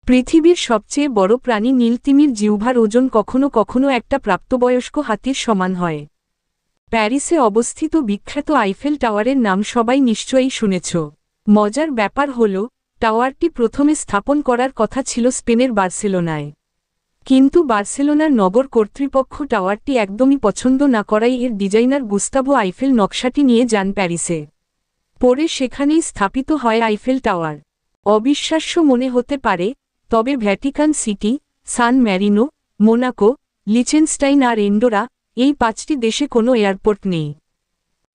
পৃথিবীর সবচেয়ে বড় প্রাণী নীলতিমির জিহ্বার ওজন কখনো কখনো একটা প্রাপ্তবয়স্ক হাতির সমান হয়। প্যারিসে অবস্থিত বিখ্যাত আইফেল টাওয়ারের নাম সবাই নিশ্চয়ই শুনেছ। মজার ব্যাপার হল, টাওয়ারটি প্রথমে স্থাপন করার কথা ছিল স্পেনের বার্সেলোনায়। কিন্তু বার্সেলোনার নগর কর্তৃপক্ষ টাওয়ারটি একদমই পছন্দ না করায় এর ডিজাইনার গুস্তাভো আইফেল নকশাটি নিয়ে যান প্যারিসে। পরে সেখানেই স্থাপিত হয় আইফেল টাওয়ার। অবিশ্বাস্য মনে হতে পারে, তবে ভ্যাটিকান সিটি, সান ম্যারিনো, মোনাকো, লিচেনস্টাইন আর এন্ডোরা, এই 5টি দেশে কোনো এয়ারপোর্ট নেই।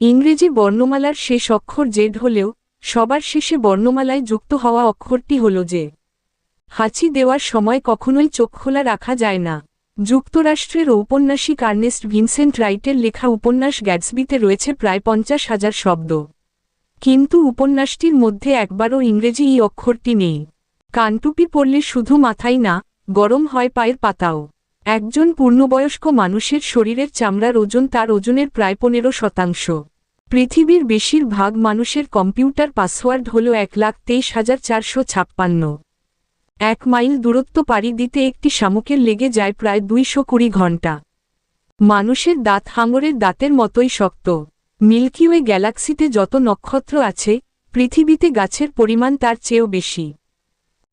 ইংরেজি বর্ণমালার শেষ অক্ষর জেড হলেও সবার শেষে বর্ণমালায় যুক্ত হওয়া অক্ষরটি হল জে। হাঁচি দেওয়ার সময় কখনোই চোখ খোলা রাখা যায় না। যুক্তরাষ্ট্রের ঔপন্যাসিক আর্নেস্ট ভিনসেন্ট রাইটের লেখা উপন্যাস গ্যাটসবিতে রয়েছে প্রায় 50,000 শব্দ। কিন্তু উপন্যাসটির মধ্যে একবারও ইংরেজি ই অক্ষরটি নেই। কানটুপি পরলে শুধু মাথাই না, গরম হয় পায়ের পাতাও। একজন পূর্ণবয়স্ক মানুষের শরীরের চামড়ার ওজন তার ওজনের প্রায় 15%। পৃথিবীর বেশিরভাগ মানুষের কম্পিউটার পাসওয়ার্ড হল 1,23,456। 1 মাইল দূরত্ব পাড়ি দিতে একটি শামুকের লেগে যায় প্রায় 220 ঘণ্টা। মানুষের দাঁত হাঙরের দাঁতের মতোই শক্ত। মিল্কিওয়ে গ্যালাক্সিতে যত নক্ষত্র আছে, পৃথিবীতে গাছের পরিমাণ তার চেয়েও বেশি।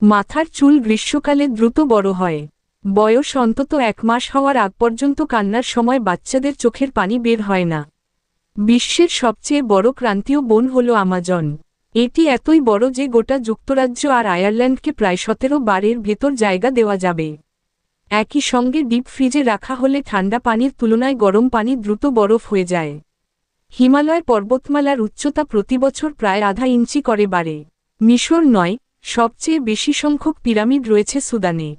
মাথার চুল গ্রীষ্মকালে দ্রুত বড় হয়। বয়স অন্তত 1 মাস হওয়ার আগ পর্যন্ত কান্নার সময় বাচ্চাদের চোখের পানি বের হয় না। বিশ্বের সবচেয়ে বড় ক্রান্তীয় বন হল আমাজন। এটি এতই বড় যে গোটা যুক্তরাজ্য আর আয়ারল্যান্ডকে প্রায় 17 বারের ভেতর জায়গা দেওয়া যাবে। একই সঙ্গে ডিপ ফ্রিজে রাখা হলে ঠান্ডা পানির তুলনায় গরম পানি দ্রুত বরফ হয়ে যায়। হিমালয় পর্বতমালার উচ্চতা প্রতিবছর প্রায় আধা ইঞ্চি করে বাড়ে। মিশর নয়, সবচেয়ে বেশি সংখ্যক পিরামিড রয়েছে সুদানে।